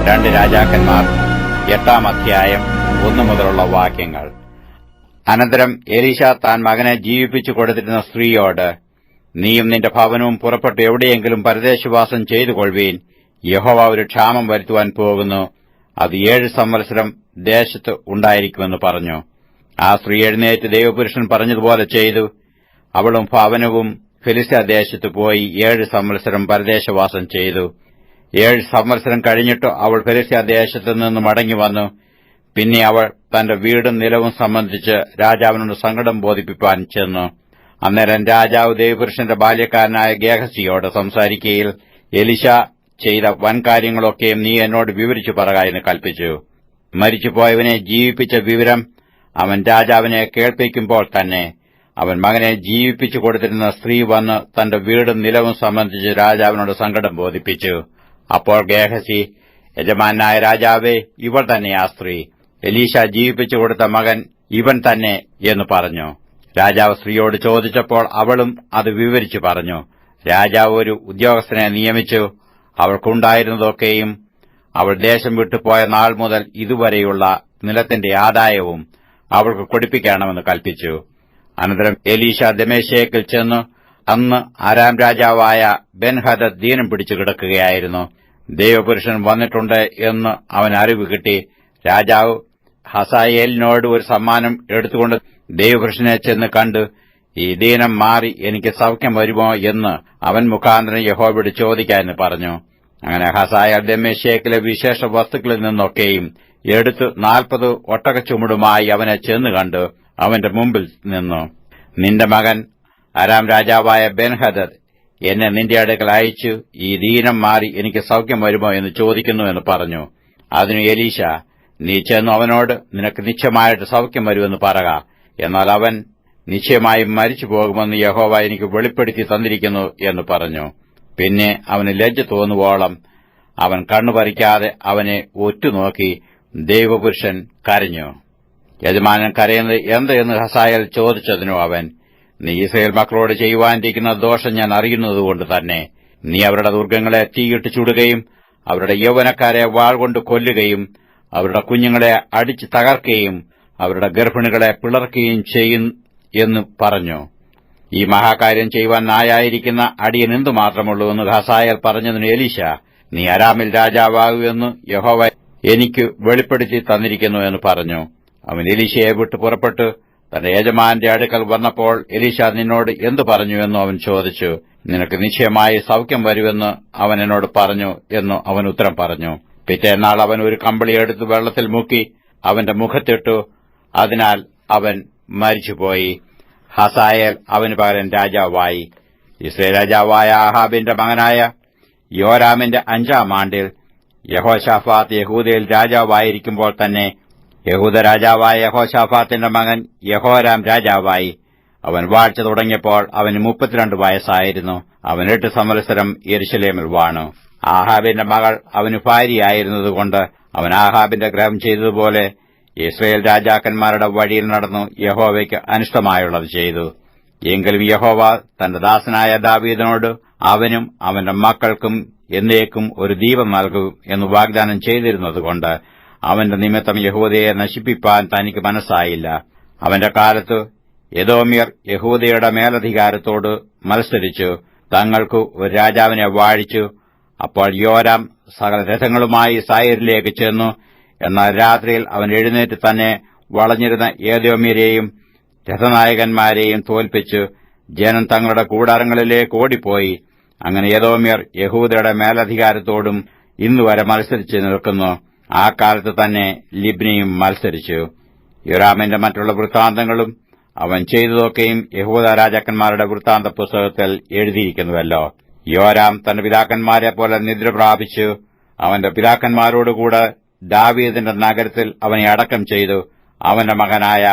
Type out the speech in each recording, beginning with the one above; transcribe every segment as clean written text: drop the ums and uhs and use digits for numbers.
2 രാജാക്കന്മാർ 8-ാം അധ്യായം 1 മുതലുള്ള വാക്യങ്ങൾ. അനന്തരം എലീശ താൻ മകനെ ജീവിപ്പിച്ചു കൊടുത്തിരുന്ന സ്ത്രീയോട്, നീയും നിന്റെ ഭവനവും പുറപ്പെട്ട് എവിടെയെങ്കിലും പരദേശവാസം ചെയ്തുകൊള്ളുവീൻ. യഹോവ ഒരു ക്ഷാമം വരുത്തുവാൻ പോകുന്നു. അത് 7 സംവത്സരം ദേശത്ത് ഉണ്ടായിരിക്കുമെന്ന് പറഞ്ഞു. ആ സ്ത്രീ എഴുന്നേറ്റ് ദൈവപുരുഷൻ പറഞ്ഞതുപോലെ ചെയ്തു. അവളും ഭവനവും ഫിലിസ്ത്യാദേശത്ത് പോയി 7 സംവത്സരം പരദേശവാസം ചെയ്തു. 7 സംവത്സരം കഴിഞ്ഞിട്ട് അവൾ ഫിലിസ്ത്യാദേശത്ത് നിന്ന് മടങ്ങിവന്നു. പിന്നെ അവൾ തന്റെ വീടും നിലവും സംബന്ധിച്ച് രാജാവിനോട് സങ്കടം ബോധിപ്പിപ്പാൻ ചെന്നു. അന്നേരം രാജാവ് ദൈവപുരുഷന്റെ ബാല്യക്കാരനായ ഗേഹസിയോട് സംസാരിക്കയിൽ, എലീശ ചെയ്ത വൻകാര്യങ്ങളൊക്കെയും നീ എന്നോട് വിവരിച്ചു പറക എന്ന് കൽപ്പിച്ചു. മരിച്ചുപോയവനെ ജീവിപ്പിച്ച വിവരം അവൻ രാജാവിനെ കേൾപ്പിക്കുമ്പോൾ തന്നെ അവൻ മകനെ ജീവിപ്പിച്ചു കൊടുത്തിരുന്ന സ്ത്രീ വന്ന് തന്റെ വീടും നിലവും സംബന്ധിച്ച് രാജാവിനോട് സങ്കടം ബോധിപ്പിച്ചു. അപ്പോൾ ഗേഹസി, യജമാനായ രാജാവേ, ഇവൾ തന്നെ ആ സ്ത്രീ, എലീശ ജീവിപ്പിച്ചു കൊടുത്ത മകൻ ഇവൻ തന്നെ എന്ന് പറഞ്ഞു. രാജാവ് സ്ത്രീയോട് ചോദിച്ചപ്പോൾ അവളും അത് വിവരിച്ചു പറഞ്ഞു. രാജാവ് ഒരു ഉദ്യോഗസ്ഥനെ നിയമിച്ചു. അവൾക്കുണ്ടായിരുന്നതൊക്കെയും അവൾ ദേശം വിട്ടുപോയ നാൾ മുതൽ ഇതുവരെയുള്ള നിലത്തിന്റെ ആദായവും അവൾക്ക് കൊടുപ്പിക്കണമെന്ന് കൽപ്പിച്ചു. അനന്തരം എലീശ ദമേശേക്കിൽ ചെന്നു. അന്ന് അരാം രാജാവായ ബെൻഹദദ് ദീനം പിടിച്ചു കിടക്കുകയായിരുന്നു. ദൈവപുരുഷൻ വന്നിട്ടുണ്ട് എന്ന് അവൻ അറിവ് കിട്ടി. രാജാവ് ഹസായേലിനോട് ഒരു സമ്മാനം എടുത്തുകൊണ്ട് ദൈവപുരുഷനെ ചെന്ന് കണ്ടു. ഈ ദീനം മാറി എനിക്ക് സൗഖ്യം വരുമോ എന്ന് അവൻ മുഖാന്തരം യഹോവയോട് ചോദിക്കാമെന്ന് പറഞ്ഞു. അങ്ങനെ ഹസായേൽ ദമേശേക്കിലെ വിശേഷ വസ്തുക്കളിൽ നിന്നൊക്കെയും എടുത്ത് 40 ഒട്ടകച്ചുമടുമായി അവനെ ചെന്ന് കണ്ടു അവന്റെ മുമ്പിൽ നിന്നു. നിന്റെ മകൻ അരാം രാജാവായ ബെൻഹദദ് എന്നെ നിന്റെ അടുക്കൽ അയച്ചു ഈ ദീനം മാറി എനിക്ക് സൗഖ്യം വരുമോ എന്ന് ചോദിക്കുന്നു എന്ന് പറഞ്ഞു. അതിനു എലീശ, നീ ചെന്നു അവനോട് നിനക്ക് നിശ്ചയമായിട്ട് സൗഖ്യം വരുമെന്ന് പറക. എന്നാൽ അവൻ നിശ്ചയമായും മരിച്ചു പോകുമെന്ന് യഹോവ എനിക്ക് വെളിപ്പെടുത്തി തന്നിരിക്കുന്നു എന്ന് പറഞ്ഞു. പിന്നെ അവന് ലജ്ജ തോന്നുവോളം അവൻ കണ്ണുപറിക്കാതെ അവനെ ഒറ്റുനോക്കി. ദൈവപുരുഷൻ കരഞ്ഞു. യജമാനൻ കരയുന്നത് എന്ത് എന്ന് ഹസായേൽ ചോദിച്ചതിനു അവൻ, നീ ഇസ്രായേൽ മക്കളോട് ചെയ്യുവാനിരിക്കുന്ന ദോഷം ഞാൻ അറിയുന്നതുകൊണ്ട് തന്നെ നീ അവരുടെ ദുർഗങ്ങളെ തീയിട്ട് ചുടുകയും അവരുടെ യൗവനക്കാരെ വാൾ കൊണ്ട് കൊല്ലുകയും അവരുടെ കുഞ്ഞുങ്ങളെ അടിച്ചു തകർക്കുകയും അവരുടെ ഗർഭിണികളെ പിളർക്കുകയും ചെയ്യും എന്ന് പറഞ്ഞു. ഈ മഹാകാര്യം ചെയ്യുവാൻ നായായിരിക്കുന്ന അടിയൻ എന്തുമാത്രമുള്ളൂ എന്ന് ഹസായേൽ പറഞ്ഞതിന് എലീശ, നീ അരാമിൽ രാജാവാകുമെന്ന് യഹോവ എനിക്ക് വെളിപ്പെടുത്തി തന്നിരിക്കുന്നു എന്ന് പറഞ്ഞു. അവൻ എലീശയെ വിട്ടു പുറപ്പെട്ടു തന്റെ യജമാന്റെ അടുക്കൽ വന്നപ്പോൾ, എലീശ നിന്നോട് എന്തു പറഞ്ഞു എന്നു അവൻ ചോദിച്ചു. നിനക്ക് നിശ്ചയമായി സൗഖ്യം വരുമെന്ന് അവൻ എന്നോട് പറഞ്ഞു എന്നു അവൻ ഉത്തരം പറഞ്ഞു. പിറ്റേന്നാൾ അവൻ ഒരു കമ്പിളി എടുത്ത് വെള്ളത്തിൽ മുക്കി അവന്റെ മുഖത്തിട്ടു. അതിനാൽ അവൻ മരിച്ചുപോയി. ഹസായേൽ അവന് പകരം രാജാവായി. ഇസ്രായേൽ രാജാവായ ആഹാബിന്റെ മകനായ യോരാമിന്റെ 5-ാം ആണ്ടിൽ യഹോശാഫാത്ത് യഹൂദയിൽ രാജാവായിരിക്കുമ്പോൾ തന്നെ യഹൂദ രാജാവായ യഹോശാഫാത്തിന്റെ മകൻ യഹോരാം രാജാവായി. അവൻ വാഴ്ച തുടങ്ങിയപ്പോൾ അവന് 32 വയസ്സായിരുന്നു. അവൻ 8 സംവത്സരം യെരൂശലേമിൽ വാണു. ആഹാബിന്റെ മകൾ അവന് ഭാര്യയായിരുന്നതുകൊണ്ട് അവൻ ആഹാബിന്റെ ഗ്രഹം ചെയ്തതുപോലെ ഇസ്രായേൽ രാജാക്കന്മാരുടെ വഴിയിൽ നടന്നു യഹോവയ്ക്ക് അനിഷ്ടമായുള്ളത് ചെയ്തു. എങ്കിലും യഹോവ തന്റെ ദാസനായ ദാവീദിനോട് അവനും അവന്റെ മക്കൾക്കും എന്നേക്കും ഒരു ദീപം നൽകും എന്ന് വാഗ്ദാനം ചെയ്തിരുന്നതുകൊണ്ട് അവന്റെ നിമിത്തം യഹൂദയെ നശിപ്പിപ്പാൻ തനിക്ക് മനസ്സായില്ല. അവന്റെ കാലത്ത് എദോമ്യർ യഹൂദയുടെ മേലധികാരത്തോട് മത്സരിച്ചു തങ്ങൾക്ക് ഒരു രാജാവിനെ വാഴിച്ചു. അപ്പോൾ യോരാം സകല രഥങ്ങളുമായി സായിരിലേക്ക് ചെന്നു. എന്നാൽ രാത്രിയിൽ അവൻ എഴുന്നേറ്റ് തന്നെ വളഞ്ഞിരുന്ന ഏദോമ്യരെയും രഥനായകന്മാരെയും തോൽപ്പിച്ചു ജനം തങ്ങളുടെ കൂടാരങ്ങളിലേക്ക് ഓടിപ്പോയി. അങ്ങനെ ഏദോമ്യർ യഹൂദയുടെ മേലധികാരത്തോടും ഇന്നുവരെ മത്സരിച്ചു നിൽക്കുന്നു. ആ കാലത്ത് തന്നെ ലിബ്നയും മത്സരിച്ചു. യോരാമിന്റെ മറ്റുള്ള വൃത്താന്തങ്ങളും അവൻ ചെയ്തതൊക്കെയും യഹൂദ രാജാക്കന്മാരുടെ വൃത്താന്ത പുസ്തകത്തിൽ എഴുതിയിരിക്കുന്നുവല്ലോ. യോരാം തന്റെ പിതാക്കന്മാരെ പോലെ നിദ്ര പ്രാപിച്ചു. അവന്റെ പിതാക്കന്മാരോടുകൂടെ ദാവീദിന്റെ നഗരത്തിൽ അവനെ അടക്കം ചെയ്തു. അവന്റെ മകനായ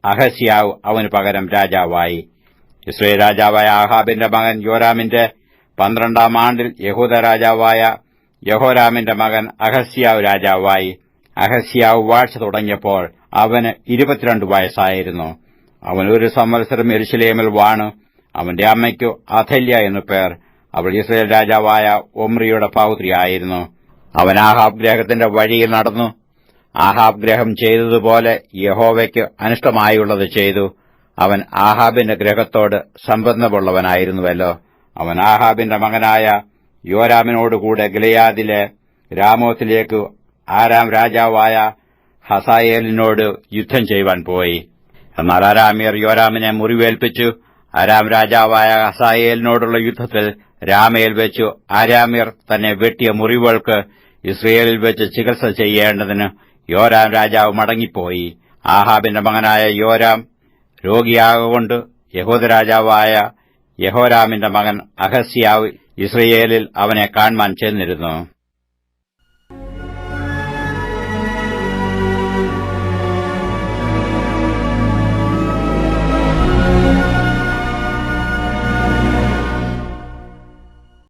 അഹസ്യാവ് അവന് പകരം രാജാവായി. ഇസ്രായേൽ രാജാവായ ആഹാബിന്റെ മകൻ യോരാമിന്റെ 12-ാം ആണ്ടിൽ യഹൂദ രാജാവായ യഹോരാമിന്റെ മകൻ അഹസ്യാവ് രാജാവായി. അഹസ്യാവ് വാഴ്ച തുടങ്ങിയപ്പോൾ അവന് 22 വയസ്സായിരുന്നു. അവൻ 1 സംവത്സരം യെരൂശലേമിൽ വാണു. അവന്റെ അമ്മയ്ക്കു അഥല്യ എന്നു പേർ. അവൾ ഇസ്രായേൽ രാജാവായ ഒമ്രിയുടെ പൗത്രിയായിരുന്നു. അവൻ ആഹാബ് ഗ്രഹത്തിന്റെ വഴിയിൽ നടന്നു. ആഹാബ് ഗ്രഹം ചെയ്തതുപോലെ യഹോവയ്ക്ക് അനിഷ്ടമായുള്ളത് ചെയ്തു. അവൻ ആഹാബിന്റെ ഗ്രഹത്തോട് സംബന്ധമുള്ളവനായിരുന്നുവല്ലോ. അവൻ ആഹാബിന്റെ മകനായ യോരാമിനോടുകൂടെ ഗിലെയാദിലെ രാമോത്തിലേക്ക് ആരാം രാജാവായ ഹസായേലിനോട് യുദ്ധം ചെയ്യുവാൻ പോയി. എന്നാൽ അരാമ്യർ യോരാമിനെ മുറിവേൽപ്പിച്ചു. അരാം രാജാവായ ഹസായേലിനോടുള്ള യുദ്ധത്തിൽ രാമയിൽ വെച്ചു ആരാമ്യർ തന്നെ വെട്ടിയ മുറിവുകൾക്ക് ഇസ്രയേലിൽ വെച്ച് ചികിത്സ ചെയ്യേണ്ടതിന് യോരാം രാജാവ് മടങ്ങിപ്പോയി. ആഹാബിന്റെ മകനായ യോരാം രോഗിയാകൊണ്ട് യഹൂദരാജാവായ യഹോരാമിന്റെ മകൻ അഹസ്യാവ് ഇസ്രയേലിൽ അവനെ കാൺമാൻ ചെന്നിരുന്നു.